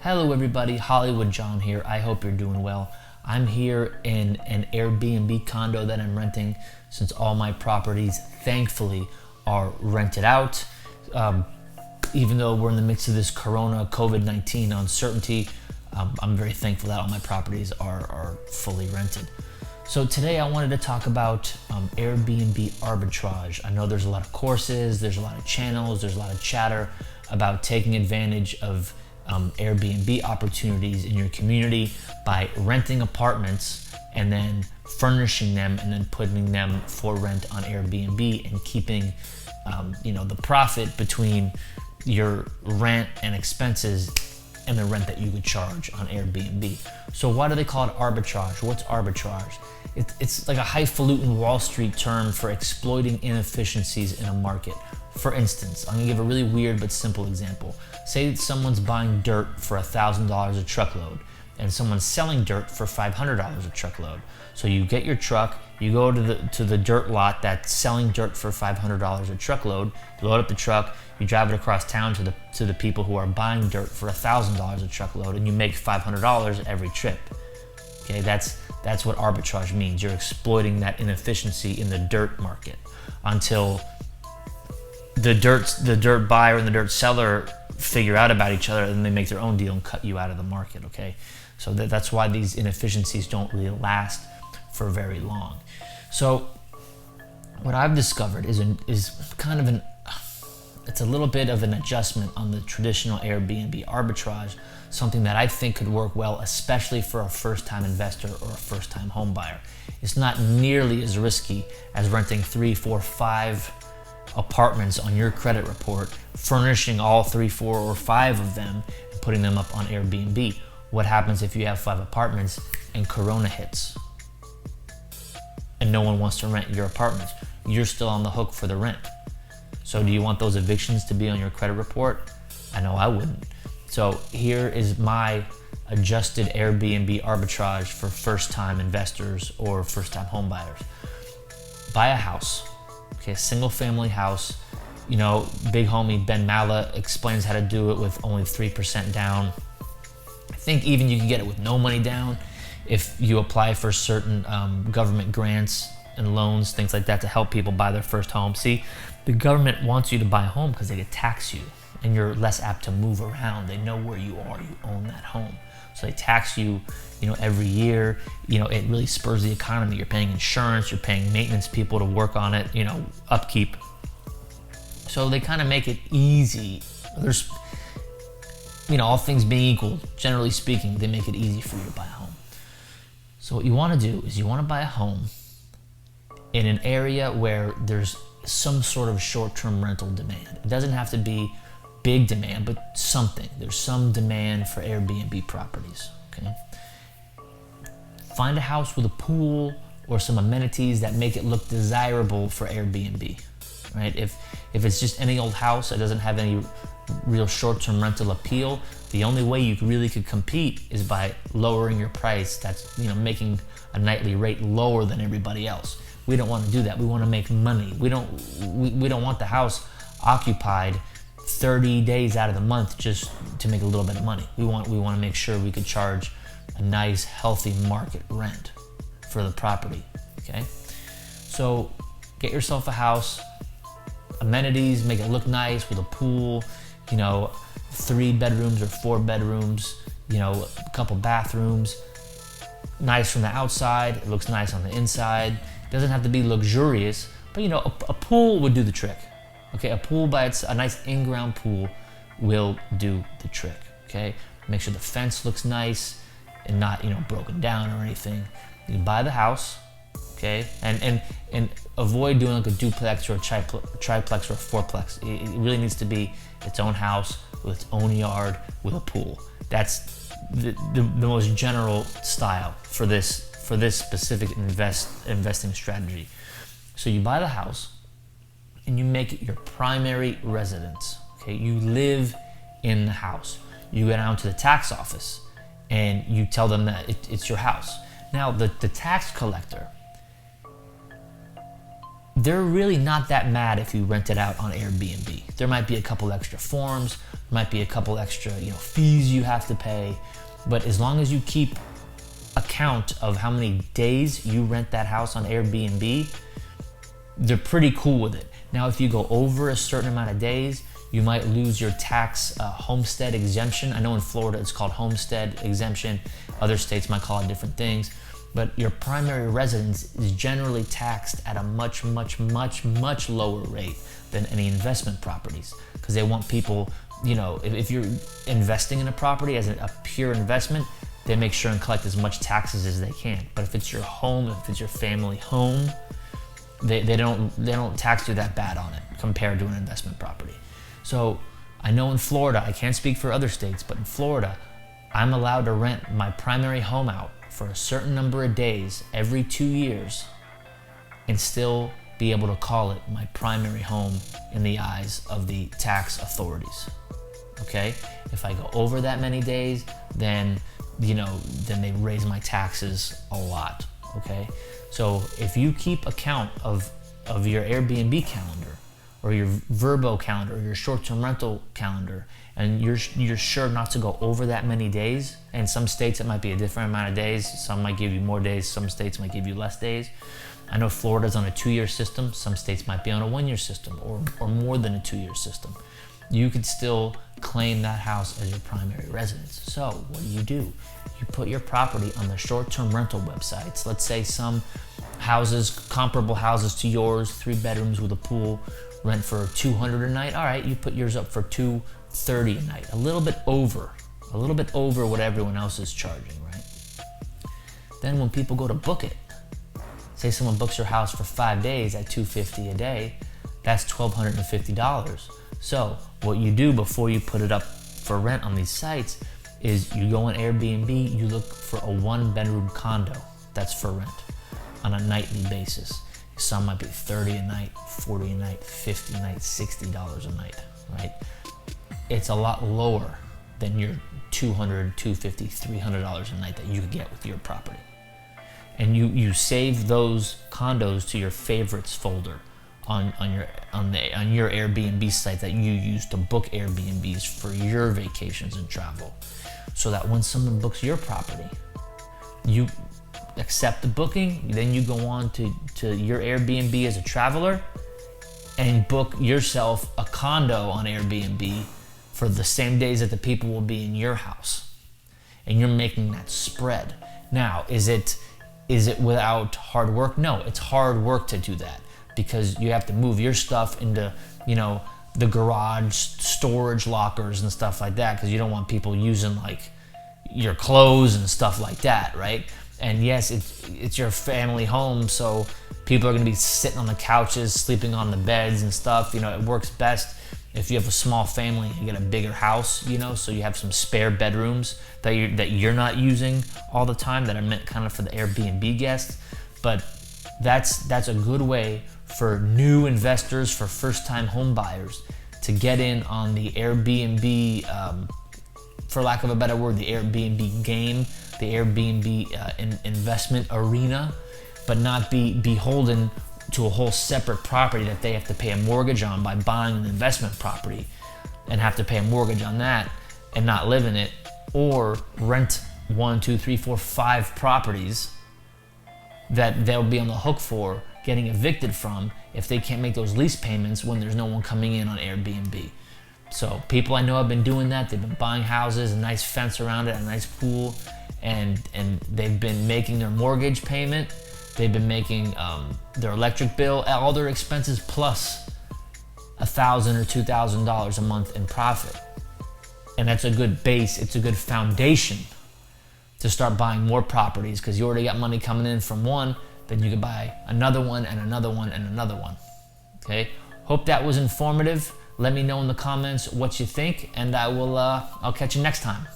Hello everybody, Hollywood John here. I hope you're doing well. I'm here in an Airbnb condo that I'm renting since all my properties, thankfully, are rented out. Even though we're in the midst of this COVID-19 uncertainty, I'm very thankful that all my properties are fully rented. So today I wanted to talk about Airbnb Arbitrage. I know there's a lot of courses, there's a lot of channels, there's a lot of chatter about taking advantage of Airbnb opportunities in your community by renting apartments and then furnishing them and then putting them for rent on Airbnb and keeping the profit between your rent and expenses and the rent that you would charge on Airbnb. So why do they call it arbitrage? What's arbitrage? It's like a highfalutin Wall Street term for exploiting inefficiencies in a market. For instance, I'm gonna give a really weird but simple example. Say someone's buying dirt for $1,000 a truckload and someone's selling dirt for $500 a truckload. So you get your truck, you go to the dirt lot that's selling dirt for $500 a truckload, you load up the truck, you drive it across town to the people who are buying dirt for $1,000 a truckload, and you make $500 every trip. Okay, that's what arbitrage means. You're exploiting that inefficiency in the dirt market until the dirt buyer and the dirt seller figure out about each other and they make their own deal and cut you out of the market. Okay, so that's why these inefficiencies don't really last for very long. So what I've discovered is kind of it's a little bit of an adjustment on the traditional Airbnb arbitrage, something that I think could work well, especially for a first-time investor or a first-time home buyer. It's not nearly as risky as renting 3, 4, 5 apartments on your credit report, furnishing all 3, 4, or 5 of them and putting them up on Airbnb. What happens if you have 5 apartments and Corona hits and no one wants to rent your apartments? You're still on the hook for the rent. So do you want those evictions to be on your credit report? I know I wouldn't. So here is my adjusted Airbnb arbitrage for first-time investors or first-time home buyers. Buy a house, okay, a single-family house. You know, big homie Ben Mala explains how to do it with only 3% down. I think even you can get it with no money down if you apply for certain government grants and loans, things like that, to help people buy their first home. See, the government wants you to buy a home because they can tax you and you're less apt to move around. They know where you are, you own that home. So they tax you, every year. It really spurs the economy. You're paying insurance, you're paying maintenance people to work on it, upkeep. So they kind of make it easy. There's, all things being equal, generally speaking, they make it easy for you to buy a home. So what you want to do is you want to buy a home in an area where there's some sort of short-term rental demand. It doesn't have to be big demand, but something. There's some demand for Airbnb properties, okay? Find a house with a pool or some amenities that make it look desirable for Airbnb, right? If it's just any old house that doesn't have any real short-term rental appeal, the only way you really could compete is by lowering your price. That's, making a nightly rate lower than everybody else. We don't want to do that. We want to make money. We don't want the house occupied 30 days out of the month just to make a little bit of money. We want to make sure we could charge a nice, healthy market rent for the property. Okay, so get yourself a house, amenities, make it look nice with a pool. 3 bedrooms or 4 bedrooms. A couple bathrooms. Nice from the outside. It looks nice on the inside. Doesn't have to be luxurious, but a pool would do the trick. Okay, a nice in-ground pool will do the trick. Okay, make sure the fence looks nice and not broken down or anything. You buy the house, okay, and avoid doing like a duplex or a triplex or a fourplex. It really needs to be its own house with its own yard with a pool. That's the most general style for this specific investing strategy. So you buy the house and you make it your primary residence. Okay, you live in the house. You go down to the tax office and you tell them that it's your house. Now the tax collector they're really not that mad if you rent it out on Airbnb. There might be a couple extra forms, might be a couple extra, fees you have to pay, but as long as you keep account of how many days you rent that house on Airbnb, they're pretty cool with it. Now, if you go over a certain amount of days, you might lose your tax homestead exemption. I know in Florida it's called homestead exemption. Other states might call it different things. But your primary residence is generally taxed at a much, much, much, much lower rate than any investment properties, because they want people, if you're investing in a property as a pure investment, they make sure and collect as much taxes as they can. But if it's your home, if it's your family home, they don't tax you that bad on it compared to an investment property. So I know in Florida, I can't speak for other states, but in Florida, I'm allowed to rent my primary home out for a certain number of days every 2 years and still be able to call it my primary home in the eyes of the tax authorities. Okay? If I go over that many days, then they raise my taxes a lot. Okay? So if you keep account of your Airbnb calendar or your Vrbo calendar or your short-term rental calendar, and you're sure not to go over that many days, and some states it might be a different amount of days, some might give you more days, some states might give you less days. I know Florida's on a 2-year system, some states might be on a 1-year system or more than a 2-year system. You could still claim that house as your primary residence. So what do? You put your property on the short-term rental websites. Let's say some houses, comparable houses to yours, 3 bedrooms with a pool, rent for $200 a night. All right, you put yours up for $230 a night, a little bit over what everyone else is charging, right? Then when people go to book it, say someone books your house for 5 days at $250 a day, that's $1,250. So what you do before you put it up for rent on these sites is you go on Airbnb, you look for a 1-bedroom condo that's for rent on a nightly basis. Some might be $30 a night, $40 a night, $50 a night, $60 a night, right? It's a lot lower than your $200, $250, $300 a night that you could get with your property. And you save those condos to your favorites folder on your Airbnb site that you use to book Airbnbs for your vacations and travel, so that when someone books your property, you accept the booking, then you go on to your Airbnb as a traveler and book yourself a condo on Airbnb for the same days that the people will be in your house, and you're making that spread. Now, is it without hard work? No, it's hard work to do that, because you have to move your stuff into the garage storage lockers and stuff like that, because you don't want people using like your clothes and stuff like that, right? And yes, it's your family home, so people are going to be sitting on the couches, sleeping on the beds and stuff. It works best if you have a small family, you get a bigger house, so you have some spare bedrooms that you're not using all the time, that are meant kind of for the Airbnb guests. But that's a good way for new investors, for first-time home buyers, to get in on the Airbnb, for lack of a better word, the Airbnb game, the Airbnb investment arena, but not be beholden to a whole separate property that they have to pay a mortgage on by buying an investment property and have to pay a mortgage on that and not live in it, or rent 1, 2, 3, 4, 5 properties that they'll be on the hook for getting evicted from if they can't make those lease payments when there's no one coming in on Airbnb. So people I know have been doing that. They've been buying houses, a nice fence around it, a nice pool, and they've been making their mortgage payment. They've been making their electric bill, all their expenses, plus $1,000 or $2,000 a month in profit. And that's a good base. It's a good foundation to start buying more properties, because you already got money coming in from one. Then you could buy another one and another one and another one. Okay. Hope that was informative. Let me know in the comments what you think, and I'll catch you next time.